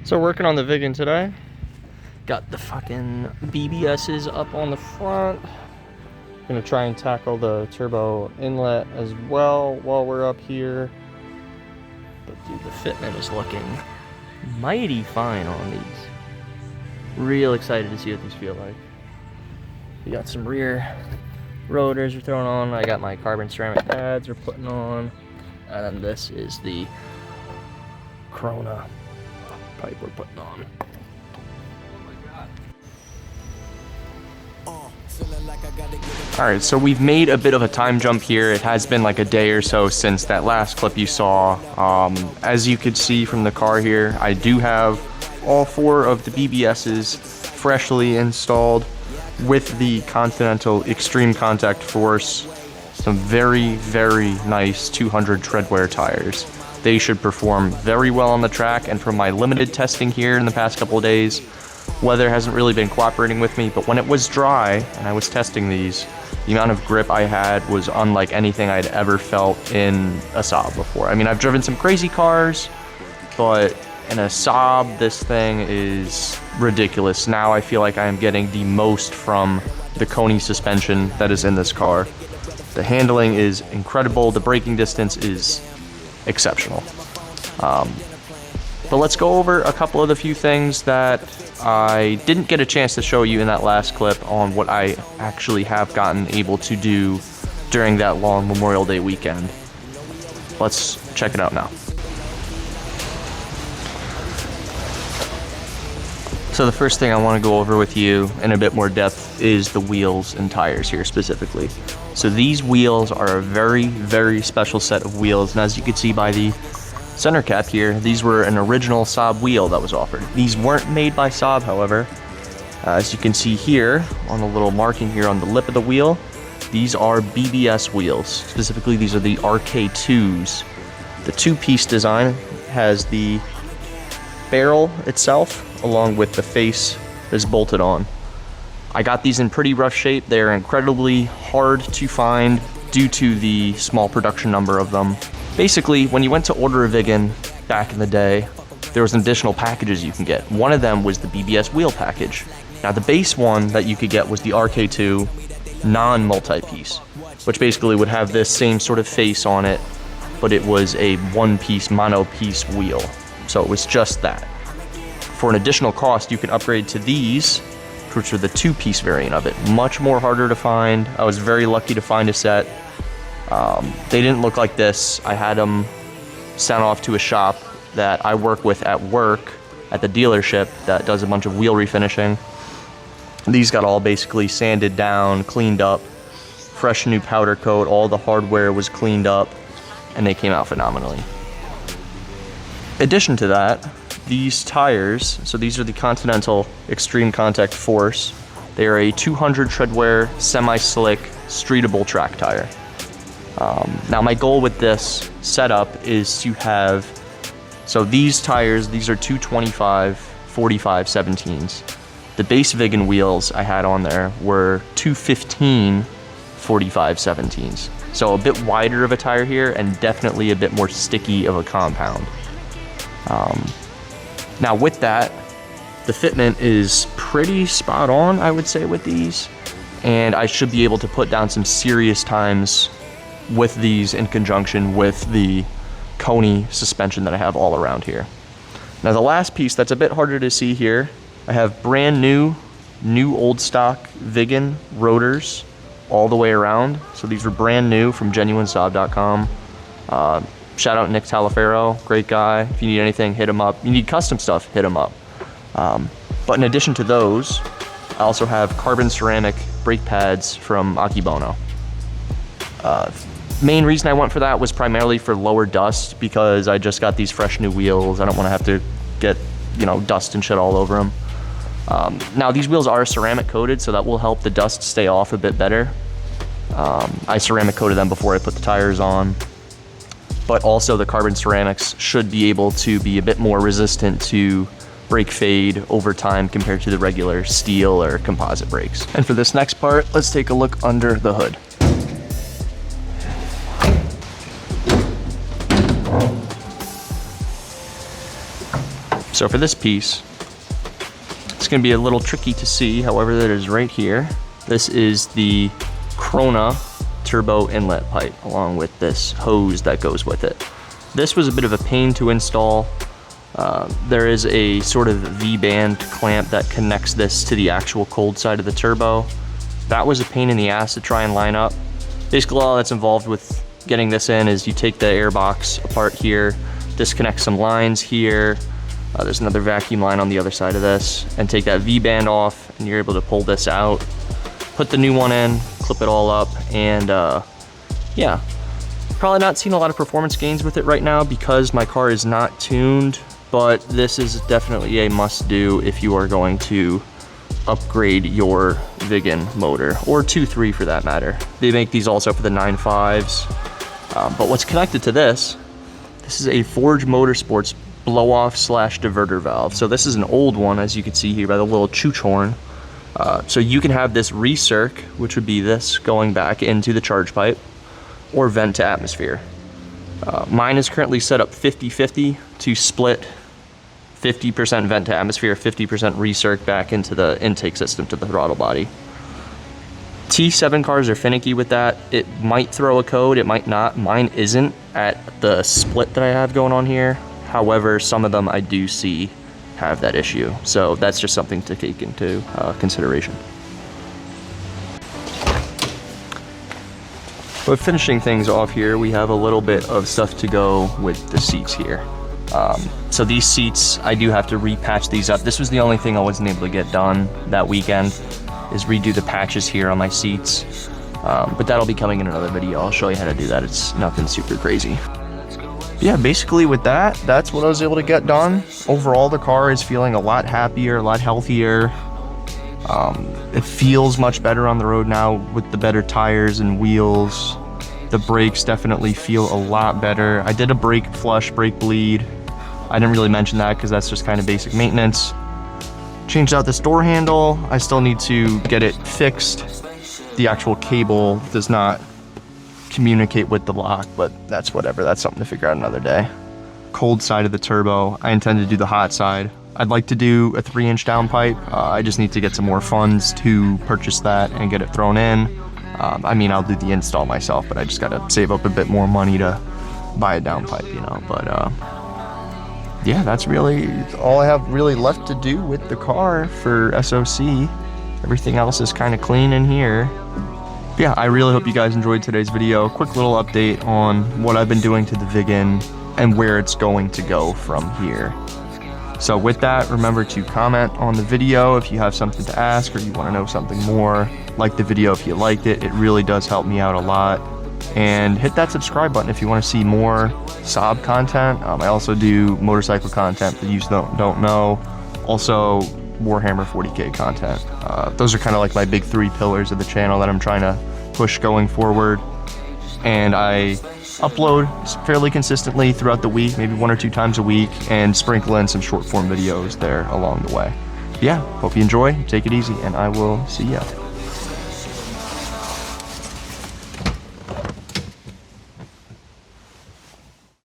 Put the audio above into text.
So working on the Viggen today. Got the fucking BBSs up on the front. Gonna try and tackle the turbo inlet as well while we're up here. But dude, the fitment is looking mighty fine on these. Real excited to see what these feel like. We got some rear rotors we're throwing on. I got my carbon ceramic pads we're putting on. And then this is the Corona pipe we're putting on. Alright, so we've made a bit of a time jump here. It has been like a day or so since that last clip you saw. As you could see from the car here, I do have all 4 of the BBSs freshly installed with the Continental Extreme Contact Force. Some very, very nice 200 tread wear tires. They should perform very well on the track, and from my limited testing here in the past couple of days, weather hasn't really been cooperating with me, but when it was dry and I was testing these, the amount of grip I had was unlike anything I'd ever felt in a Saab before. I mean, I've driven some crazy cars, but in a Saab, this thing is ridiculous. Now I feel like I am getting the most from the Koni suspension that is in this car. The handling is incredible. The braking distance is exceptional. But let's go over a couple of the few things that I didn't get a chance to show you in that last clip on what I actually have gotten able to do during that long Memorial Day weekend. Let's check it out now. So the first thing I want to go over with you in a bit more depth is the wheels and tires here specifically. So these wheels are a very, very special set of wheels, and as you can see by the center cap here, these were an original Saab wheel that was offered. These weren't made by Saab, however. As you can see here on the little marking here on the lip of the wheel, these are BBS wheels. Specifically, these are the RK2s. The 2-piece design has the barrel itself along with the face is bolted on. I got these in pretty rough shape. They're incredibly hard to find due to the small production number of them. Basically, when you went to order a Viggen back in the day, there was additional packages you can get. One of them was the BBS wheel package. Now the base one that you could get was the RK2 non-multi-piece, which basically would have this same sort of face on it, but it was a one-piece, mono-piece wheel. So it was just that. For an additional cost, you can upgrade to these, which are the 2-piece variant of it. Much more harder to find. I was very lucky to find a set. They didn't look like this. I had them sent off to a shop that I work with at work at the dealership that does a bunch of wheel refinishing. These got all basically sanded down, cleaned up, fresh new powder coat, all the hardware was cleaned up, and they came out phenomenally. In addition to that, these tires, so these are the Continental Extreme Contact Force. They are a 200 treadwear semi-slick streetable track tire. Now my goal with this setup is to have, so these tires, these are 225 45 17s. The base Viggen wheels I had on there were 215 45 17s. So a bit wider of a tire here and definitely a bit more sticky of a compound. Now with that, the fitment is pretty spot on, I would say, with these, and I should be able to put down some serious times with these in conjunction with the Koni suspension that I have all around here. Now the last piece that's a bit harder to see here, I have brand new old stock Viggen rotors all the way around. So these were brand new from genuinesaab.com. Shout out Nick Talaferro, great guy. If you need anything, hit him up. You need custom stuff, hit him up. But in addition to those, I also have carbon ceramic brake pads from Akebono. Main reason I went for that was primarily for lower dust, because I just got these fresh new wheels. I don't want to have to get, dust and shit all over them. Now these wheels are ceramic coated, so that will help the dust stay off a bit better. I ceramic coated them before I put the tires on. But also the carbon ceramics should be able to be a bit more resistant to brake fade over time compared to the regular steel or composite brakes. And for this next part, let's take a look under the hood. So for this piece, it's going to be a little tricky to see, however, that is right here. This is the Corona turbo inlet pipe, along with this hose that goes with it. This was a bit of a pain to install. There is a sort of V-band clamp that connects this to the actual cold side of the turbo. That was a pain in the ass to try and line up. Basically, all that's involved with getting this in is you take the air box apart here, disconnect some lines here. There's another vacuum line on the other side of this, and take that V-band off, and you're able to pull this out, put the new one in, clip it all up, and yeah. Probably not seeing a lot of performance gains with it right now because my car is not tuned, but this is definitely a must-do if you are going to upgrade your Viggen motor, or 2.3 for that matter. They make these also for the 9.5s, but what's connected to this is a Forge Motorsports blow-off slash diverter valve. So this is an old one, as you can see here by the little chooch horn. So you can have this recirc, which would be this going back into the charge pipe, or vent to atmosphere. Mine is currently set up 50-50 to split 50% vent to atmosphere, 50% recirc back into the intake system to the throttle body. T7 cars are finicky with that. It might throw a code, it might not. Mine isn't at the split that I have going on here. However, some of them I do see have that issue. So that's just something to take into consideration. But finishing things off here, we have a little bit of stuff to go with the seats here. So these seats, I do have to repatch these up. This was the only thing I wasn't able to get done that weekend, is redo the patches here on my seats. But that'll be coming in another video. I'll show you how to do that. It's nothing super crazy. Yeah, basically with that, that's what I was able to get done. Overall, the car is feeling a lot happier, a lot healthier. It feels much better on the road now with the better tires and wheels. The brakes definitely feel a lot better. I did a brake flush, brake bleed. I didn't really mention that because that's just kind of basic maintenance. Changed out this door handle. I still need to get it fixed. The actual cable does not communicate with the lock, but that's whatever. That's something to figure out another day. Cold side of the turbo. I intend to do the hot side. I'd like to do a 3-inch downpipe. I just need to get some more funds to purchase that and get it thrown in. I mean, I'll do the install myself, but I just gotta save up a bit more money to buy a downpipe, you know. But yeah, that's really all I have really left to do with the car for SOC. Everything else is kind of clean in here. Yeah, I really hope you guys enjoyed today's video. Quick little update on what I've been doing to the Viggen and where it's going to go from here. So with that, remember to comment on the video if you have something to ask or you want to know something more. Like the video if you liked it. It really does help me out a lot. And hit that subscribe button if you want to see more Saab content. I also do motorcycle content for you don't know. Also Warhammer 40K content. Those are kind of like my big 3 pillars of the channel that I'm trying to push going forward. And I upload fairly consistently throughout the week, maybe 1 or 2 times a week, and sprinkle in some short form videos there along the way. Yeah, hope you enjoy, take it easy, and I will see ya.